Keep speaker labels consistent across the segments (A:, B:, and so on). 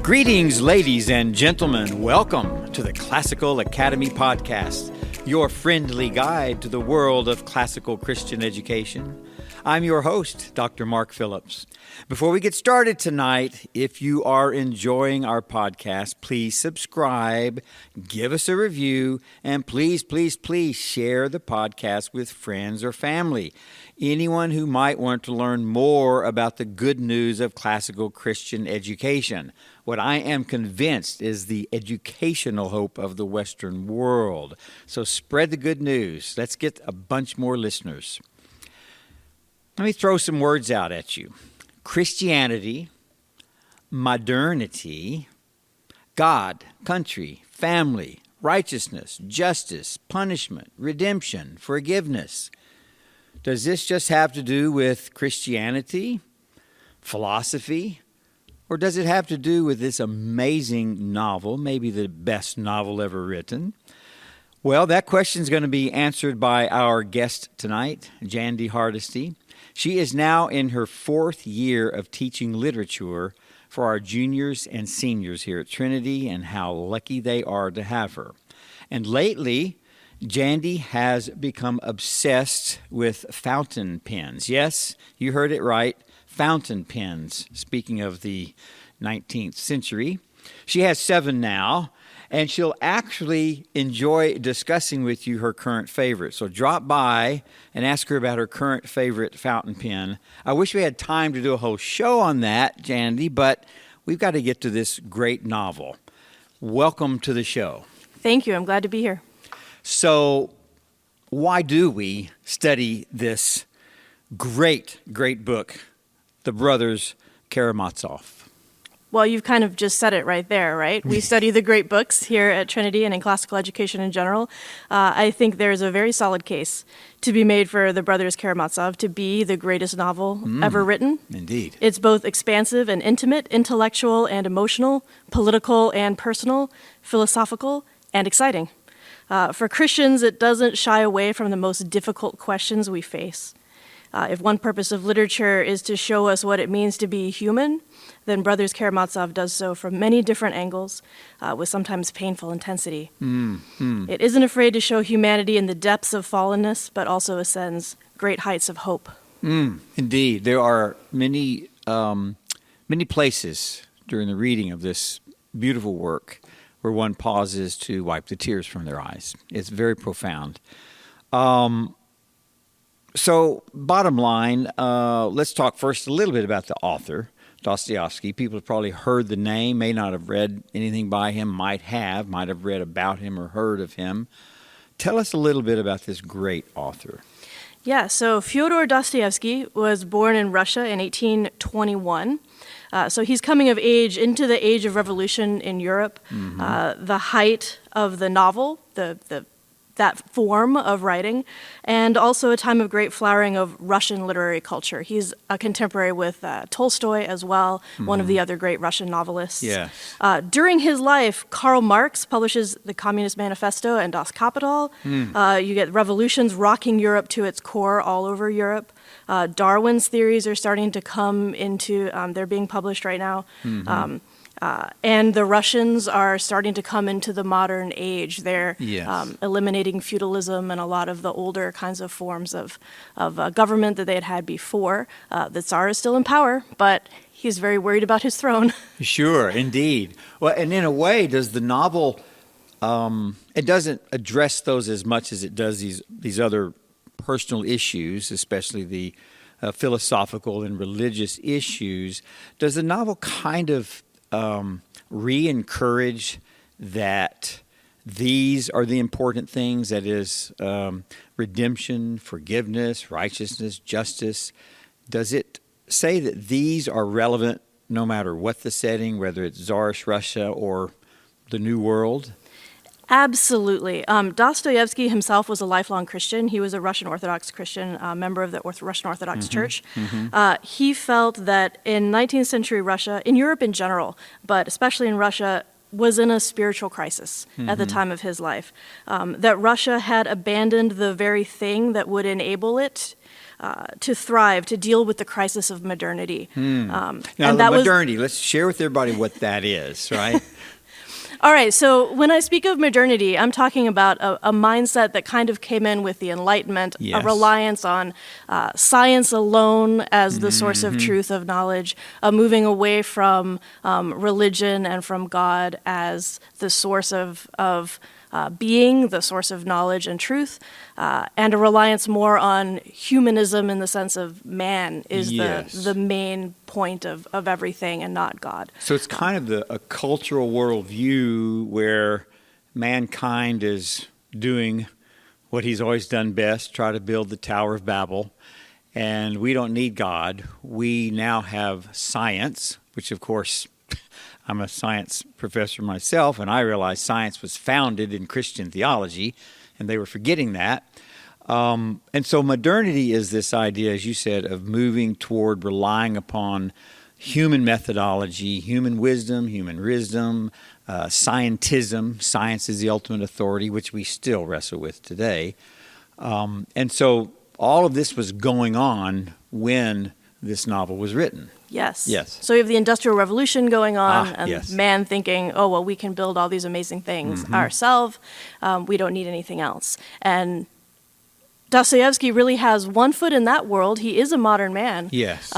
A: Greetings, ladies and gentlemen. Welcome to the Classical Academy Podcast, your friendly guide to the world of classical Christian education. I'm your host, Dr. Mark Phillips. Before we get started tonight, if you are enjoying our podcast, please subscribe, give us a review, and please share the podcast with friends or family. Anyone who might want to learn more about the good news of classical Christian education. What I am convinced is the educational hope of the Western world. So spread the good news. Let's get a bunch more listeners. Let me throw some words out at you. Christianity, modernity, God, country, family, righteousness, justice, punishment, redemption, forgiveness. Does this just have to do with Christianity, philosophy, or does it have to do with this amazing novel, maybe the best novel ever written? Well, that question is going to be answered by our guest tonight, Jandy Hardesty. She is now in her fourth year of teaching literature for our juniors and seniors here at Trinity, and how lucky they are to have her. And lately, Jandy has become obsessed with fountain pens. Yes, you heard it right, fountain pens, speaking of the 19th century. She has 7 now, and she'll actually enjoy discussing with you her current favorite. So drop by and ask her about her current favorite fountain pen. I wish we had time to do a whole show on that, Jandy, but we've got to get to this great novel. Welcome to the show.
B: Thank you. I'm glad to be here.
A: So why do we study this great book, The Brothers Karamazov?
B: Well, you've kind of just said it right there, right? We study the great books here at Trinity and in classical education in general. I think there's a very solid case to be made for The Brothers Karamazov to be the greatest novel ever written.
A: Indeed.
B: It's both expansive and intimate, intellectual and emotional, political and personal, philosophical and exciting. For Christians, it doesn't shy away from the most difficult questions we face. If one purpose of literature is to show us what it means to be human, then Brothers Karamazov does so from many different angles, with sometimes painful intensity. It isn't afraid to show humanity in the depths of fallenness, but also ascends great heights of hope.
A: Indeed. There are many places during the reading of this beautiful work where one pauses to wipe the tears from their eyes. It's very profound. So, bottom line, let's talk first a little bit about the author, Dostoyevsky. People have probably heard the name, may not have read anything by him, might have read about him or heard of him. Tell us a little bit about this great author.
B: Yeah, so Fyodor Dostoyevsky was born in Russia in 1821. So he's coming of age into the age of revolution in Europe, the height of the novel, that form of writing, and also a time of great flowering of Russian literary culture. He's a contemporary with Tolstoy as well, one of the other great Russian novelists.
A: Yes.
B: During his life, Karl Marx publishes the Communist Manifesto and Das Kapital. You get revolutions rocking Europe to its core all over Europe. Darwin's theories are starting to come into, they're being published right now. And the Russians are starting to come into the modern age. They're eliminating feudalism and a lot of the older kinds of forms of government that they had had before. The Tsar is still in power, but he's very worried about his throne.
A: Sure, indeed. Well, and in a way, does the novel, it doesn't address those as much as it does these other personal issues, especially the philosophical and religious issues. Does the novel kind of re-encourage that these are the important things, that is, redemption, forgiveness, righteousness, justice? Does it say that these are relevant no matter what the setting, whether it's Tsarist Russia or the New World?
B: Absolutely. Dostoyevsky himself was a lifelong Christian. He was a Russian Orthodox Christian, member of the Russian Orthodox Church. He felt that in 19th century Russia, in Europe in general, but especially in Russia, was in a spiritual crisis at the time of his life. That Russia had abandoned the very thing that would enable it to thrive, to deal with the crisis of modernity.
A: Now,
B: and
A: the modernity, let's share with everybody what that is, right?
B: All right, so when I speak of modernity, I'm talking about a mindset that kind of came in with the Enlightenment,
A: Yes.
B: a reliance on science alone as the source of truth, of knowledge, moving away from religion and from God as the source of being, the source of knowledge and truth, and a reliance more on humanism in the sense of man is
A: Yes.
B: the main point of everything and not God.
A: So it's kind of a cultural worldview where mankind is doing what he's always done best, try to build the Tower of Babel, and we don't need God. We now have science, which of course I'm a science professor myself, and I realize science was founded in Christian theology, and they were forgetting that. And so modernity is this idea, as you said, of moving toward relying upon human methodology, human wisdom, scientism. Science is the ultimate authority, which we still wrestle with today. And so all of this was going on when this novel was written.
B: Yes.
A: Yes.
B: So we have the Industrial Revolution going on, and
A: yes.
B: man thinking, oh, well, we can build all these amazing things ourselves. We don't need anything else. And Dostoyevsky really has one foot in that world. He is a modern man.
A: Yes.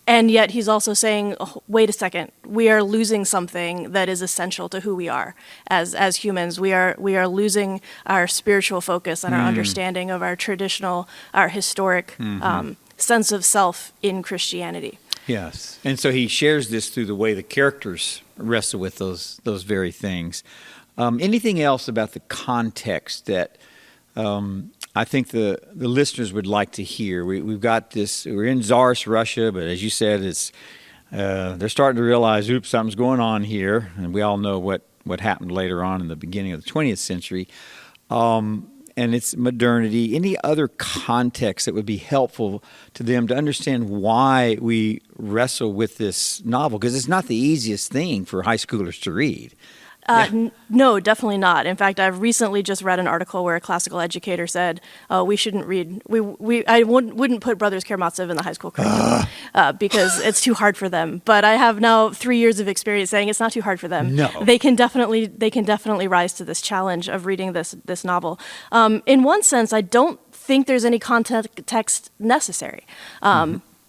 B: And yet he's also saying, oh, wait a second, we are losing something that is essential to who we are as humans. We are losing our spiritual focus and our understanding of our traditional, our historic sense of self in Christianity.
A: Yes. And so he shares this through the way the characters wrestle with those very things. Anything else about the context that I think the listeners would like to hear? We've got this, we're in Tsarist Russia, but as you said, it's they're starting to realize, oops, something's going on here. And we all know what happened later on in the beginning of the 20th century. And it's modernity. Any other context that would be helpful to them to understand why we wrestle with this novel? Because it's not the easiest thing for high schoolers to read.
B: No, definitely not. In fact, I've recently just read an article where a classical educator said we shouldn't read. I wouldn't put Brothers Karamazov in the high school curriculum because it's too hard for them. But I have now 3 years of experience saying it's not too hard for them.
A: No,
B: they can definitely rise to this challenge of reading this novel. In one sense, I don't think there's any context necessary.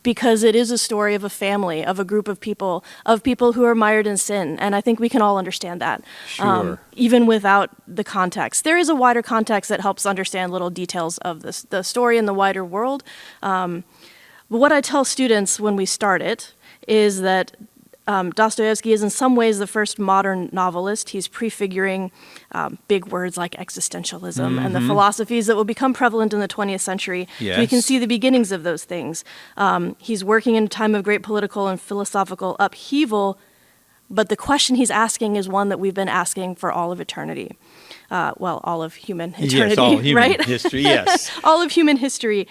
B: Because it is a story of a family, of a group of people who are mired in sin. And I think we can all understand that,
A: Sure.
B: even without the context. There is a wider context that helps understand little details of the story in the wider world. But what I tell students when we start it is that Dostoyevsky is in some ways the first modern novelist. He's prefiguring big words like existentialism and the philosophies that will become prevalent in the 20th century.
A: Yes.
B: So we can see the beginnings of those things. He's working in a time of great political and philosophical upheaval, but the question he's asking is one that we've been asking for all of eternity. All of human eternity,
A: yes, all human
B: right?
A: history, yes.
B: All of human history.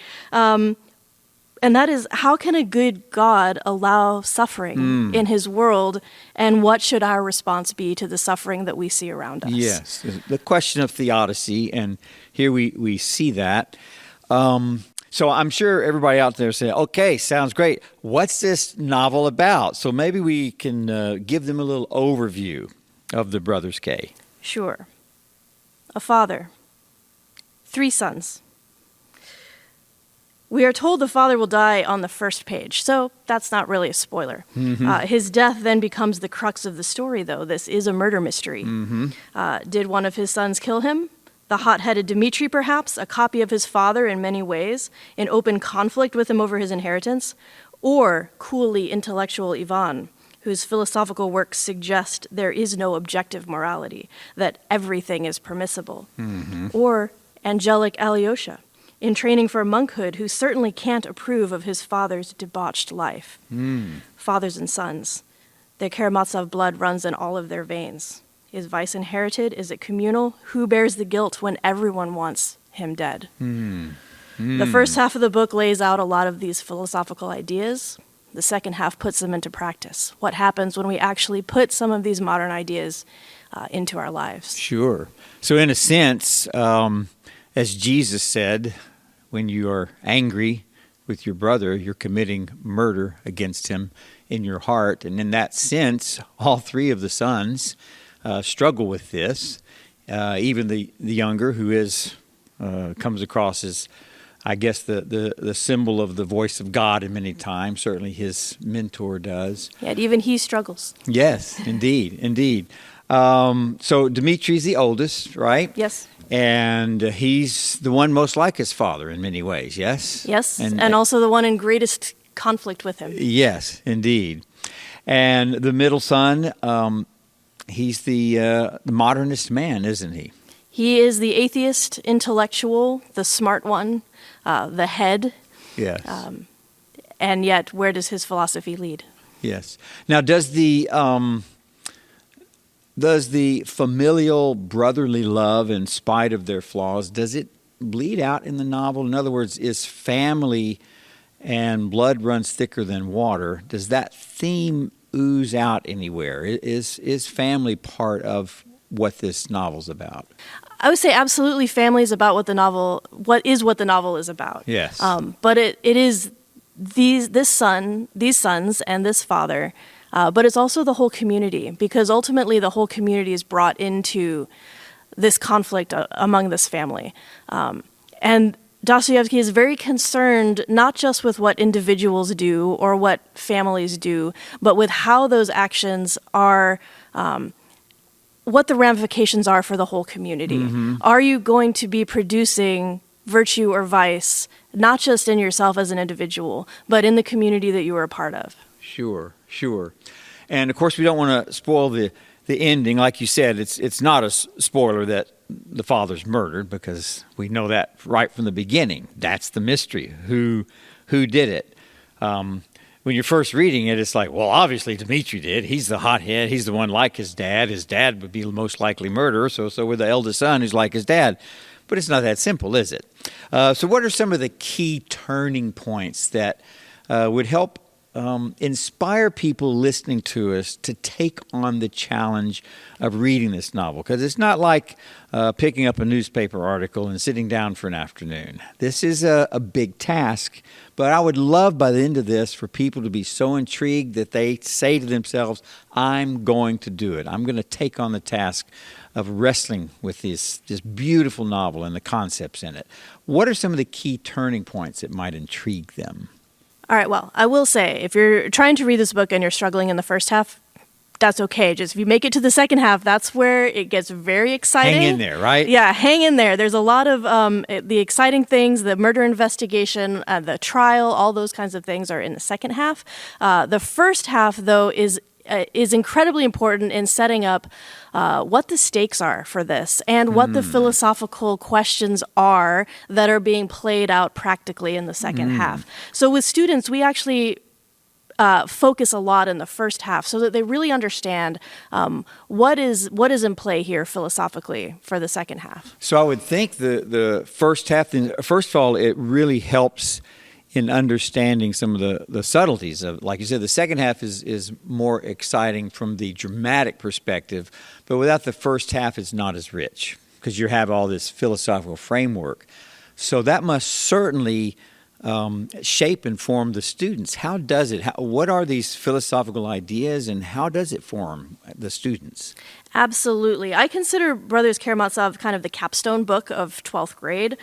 B: And that is, how can a good God allow suffering in his world, and what should our response be to the suffering that we see around us?
A: Yes, the question of theodicy, and here we see that. So I'm sure everybody out there saying, okay, sounds great. What's this novel about? So maybe we can give them a little overview of the Brothers K.
B: Sure. A father, 3 sons. We are told the father will die on the first page, so that's not really a spoiler. His death then becomes the crux of the story, though. This is a murder mystery. Did one of his sons kill him? The hot-headed Dimitri, perhaps, a copy of his father in many ways, in open conflict with him over his inheritance? Or coolly intellectual Ivan, whose philosophical works suggest there is no objective morality, that everything is permissible? Or angelic Alyosha, in training for monkhood, who certainly can't approve of his father's debauched life? Fathers and sons, the Karamazov blood runs in all of their veins. Is vice inherited? Is it communal? Who bears the guilt when everyone wants him dead? The first half of the book lays out a lot of these philosophical ideas. The second half puts them into practice. What happens when we actually put some of these modern ideas into our lives?
A: Sure. So in a sense, as Jesus said, when you are angry, with your brother, you're committing murder against him in your heart. And in that sense, all three of the sons struggle with this. Even the younger, who is comes across as, I guess, the symbol of the voice of God in many times. Certainly his mentor does.
B: Yeah, and even he struggles.
A: Yes, indeed. So Dimitri's the oldest, right?
B: Yes.
A: And he's the one most like his father in many ways, yes?
B: Yes, and also the one in greatest conflict with him.
A: Yes, indeed. And the middle son, he's the modernist man, isn't he?
B: He is the atheist, intellectual, the smart one, the head.
A: Yes.
B: And yet, where does his philosophy lead?
A: Yes. Now, does the familial brotherly love, in spite of their flaws, does it bleed out in the novel? In other words, is family and blood runs thicker than water? Does that theme ooze out anywhere? Is family part of what this novel's about?
B: I would say absolutely family is about what the novel is about.
A: Yes.
B: But it is these sons and this father, but it's also the whole community, because ultimately the whole community is brought into this conflict among this family. And Dostoyevsky is very concerned not just with what individuals do or what families do, but with how those actions are, what the ramifications are for the whole community. Mm-hmm. Are you going to be producing virtue or vice, not just in yourself as an individual, but in the community that you are a part of?
A: Sure. And of course, we don't want to spoil the ending. Like you said, it's not a spoiler that the father's murdered, because we know that right from the beginning. That's the mystery. Who did it? When you're first reading it, it's like, well, obviously Dimitri did. He's the hothead. He's the one like his dad. His dad would be the most likely murderer. So we're the eldest son who's like his dad. But it's not that simple, is it? So what are some of the key turning points that would help inspire people listening to us to take on the challenge of reading this novel? Because it's not like picking up a newspaper article and sitting down for an afternoon. This is a big task, but I would love by the end of this for people to be so intrigued that they say to themselves, I'm going to do it. I'm going to take on the task of wrestling with this beautiful novel and the concepts in it. What are some of the key turning points that might intrigue them?
B: All right, well, I will say, if you're trying to read this book and you're struggling in the first half, that's okay. Just if you make it to the second half, that's where it gets very exciting.
A: Hang in there, right?
B: Yeah, hang in there. There's a lot of the exciting things, the murder investigation, the trial, all those kinds of things are in the second half. The first half, though, is incredibly important in setting up what the stakes are for this and what the philosophical questions are that are being played out practically in the second half. So with students, we actually focus a lot in the first half so that they really understand what is in play here philosophically for the second half.
A: So I would think the first half, first of all, it really helps in understanding some of the subtleties of, like you said, the second half is more exciting from the dramatic perspective, but without the first half, it's not as rich because you have all this philosophical framework. So that must certainly shape and form the students. How does it? What are these philosophical ideas, and how does it form the students?
B: Absolutely. I consider Brothers Karamazov kind of the capstone book of 12th grade,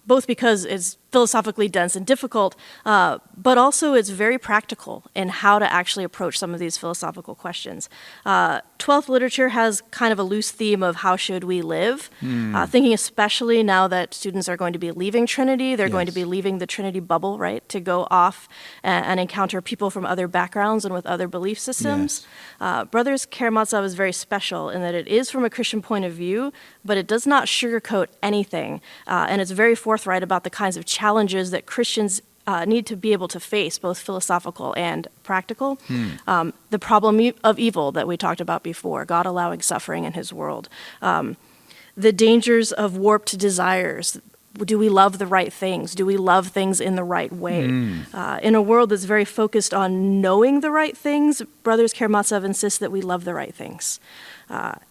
B: both because it's philosophically dense and difficult, but also it's very practical in how to actually approach some of these philosophical questions. 12th literature has kind of a loose theme of how should we live, thinking especially now that students are going to be leaving Trinity, they're going to be leaving the Trinity bubble, right, to go off and encounter people from other backgrounds and with other belief systems. Brothers Karamazov is very special in that it is from a Christian point of view, but it does not sugarcoat anything, and it's very forthright about the kinds of challenges that Christians need to be able to face, both philosophical and practical. The problem of evil that we talked about before, God allowing suffering in his world. The dangers of warped desires. Do we love the right things? Do we love things in the right way? In a world that's very focused on knowing the right things, Brothers Karamazov insists that we love the right things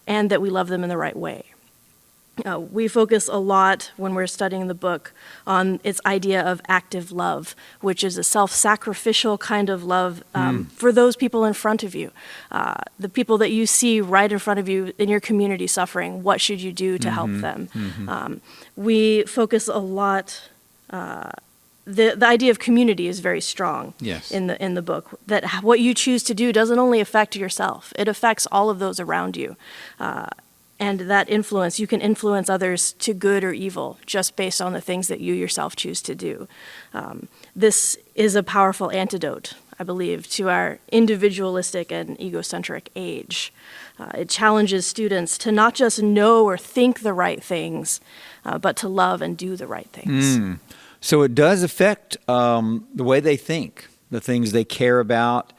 B: and that we love them in the right way. We focus a lot when we're studying the book on its idea of active love, which is a self-sacrificial kind of love for those people in front of you, the people that you see right in front of you in your community suffering. What should you do to help them? We focus a lot. The idea of community is very strong in the book. That what you choose to do doesn't only affect yourself; it affects all of those around you. And that influence, you can influence others to good or evil just based on the things that you yourself choose to do. This is a powerful antidote, I believe, to our individualistic and egocentric age. It challenges students to not just know or think the right things, but to love and do the right things.
A: So it does affect the way they think, the things they care about.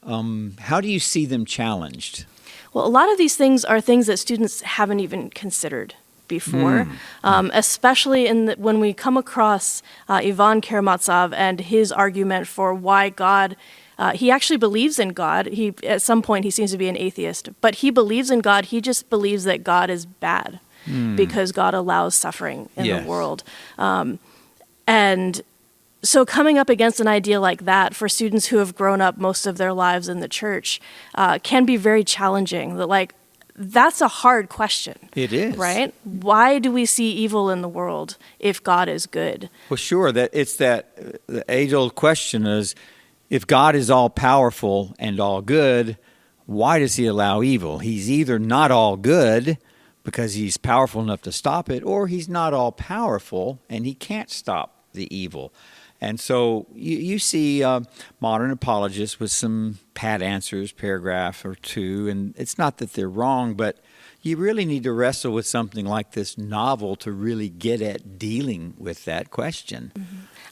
A: How do you see them challenged?
B: Well, a lot of these things are things that students haven't even considered before, especially when we come across Ivan Karamazov and his argument for why God, he actually believes in God. At some point, he seems to be an atheist, but he believes in God. He just believes that God is bad because God allows suffering in the world. And so coming up against an idea like that for students who have grown up most of their lives in the church can be very challenging. That's a hard question.
A: It is.
B: Right? Why do we see evil in the world if God is good?
A: Well, sure. The age-old question is, if God is all-powerful and all good, why does he allow evil? He's either not all good because he's powerful enough to stop it, or he's not all-powerful and he can't stop the evil. And so you see modern apologists with some pat answers, paragraph or two, and it's not that they're wrong, but you really need to wrestle with something like this novel to really get at dealing with that question.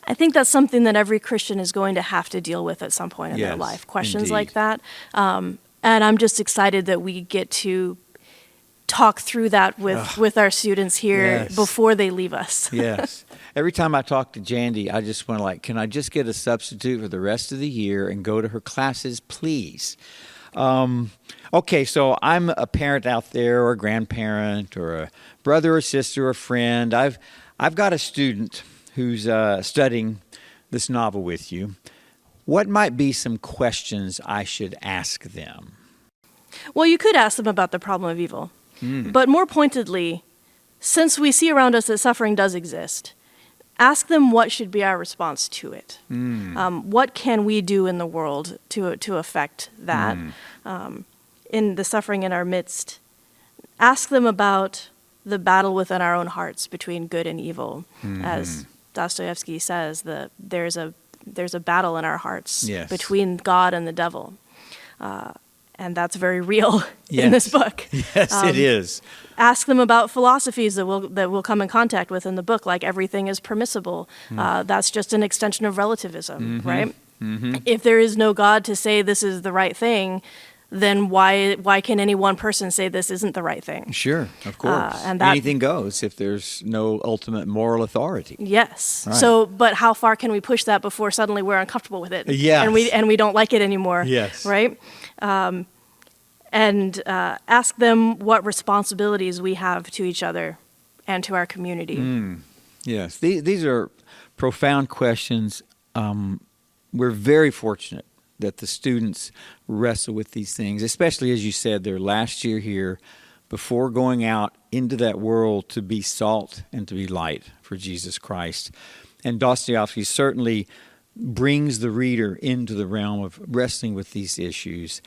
B: I think that's something that every Christian is going to have to deal with at some point in their life, questions like that. And I'm just excited that we get to talk through that with our students here before they leave us.
A: Yes. Every time I talk to Jandy, I just want to can I just get a substitute for the rest of the year and go to her classes, please? Okay, so I'm a parent out there, or a grandparent, or a brother or sister or a friend. I've got a student who's studying this novel with you. What might be some questions I should ask them?
B: Well, you could ask them about the problem of evil. But more pointedly, since we see around us that suffering does exist, ask them what should be our response to it. What can we do in the world to affect that? In the suffering in our midst, ask them about the battle within our own hearts between good and evil. As Dostoyevsky says, there's a battle in our hearts between God and the devil. And that's very real in this book.
A: Yes, it is.
B: Ask them about philosophies that we'll come in contact with in the book, like everything is permissible. That's just an extension of relativism, right? If there is no God to say this is the right thing, then why can any one person say this isn't the right thing?
A: Sure, of course. And anything goes if there's no ultimate moral authority.
B: Yes. Right. So, but how far can we push that before suddenly we're uncomfortable with it?
A: Yes.
B: And we don't like it anymore.
A: Yes.
B: Right? And ask them what responsibilities we have to each other and to our community.
A: Yes. These are profound questions. We're very fortunate that the students wrestle with these things, especially, as you said, their last year here before going out into that world to be salt and to be light for Jesus Christ. And Dostoyevsky certainly brings the reader into the realm of wrestling with these issues.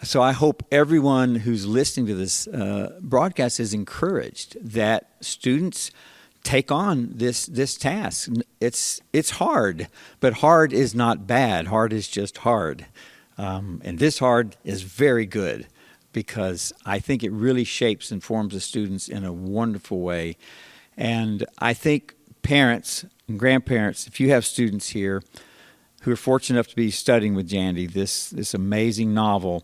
A: So I hope everyone who's listening to this broadcast is encouraged that students take on this task. It's hard, but hard is not bad. Hard is just hard. And this hard is very good because I think it really shapes and forms the students in a wonderful way. And I think parents and grandparents, if you have students here who are fortunate enough to be studying with Jandy, this amazing novel,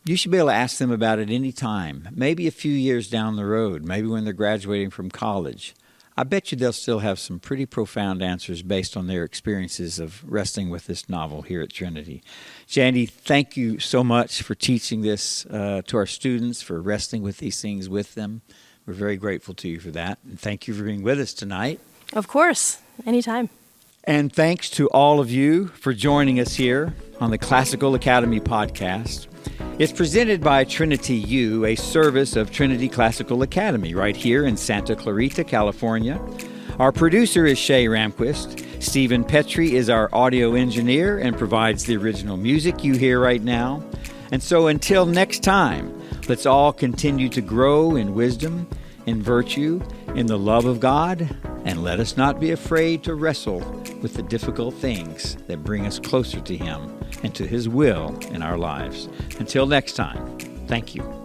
A: you should be able to ask them about it any time, maybe a few years down the road, maybe when they're graduating from college. I bet you they'll still have some pretty profound answers based on their experiences of wrestling with this novel here at Trinity. Jandy, thank you so much for teaching this to our students, for wrestling with these things with them. We're very grateful to you for that. And thank you for being with us tonight.
B: Of course, anytime.
A: And thanks to all of you for joining us here on the Classical Academy podcast. It's presented by Trinity U, a service of Trinity Classical Academy right here in Santa Clarita, California. Our producer is Shay Ramquist. Stephen Petrie is our audio engineer and provides the original music you hear right now. And so until next time, let's all continue to grow in wisdom, in virtue, in the love of God, and let us not be afraid to wrestle with the difficult things that bring us closer to Him and to His will in our lives. Until next time, thank you.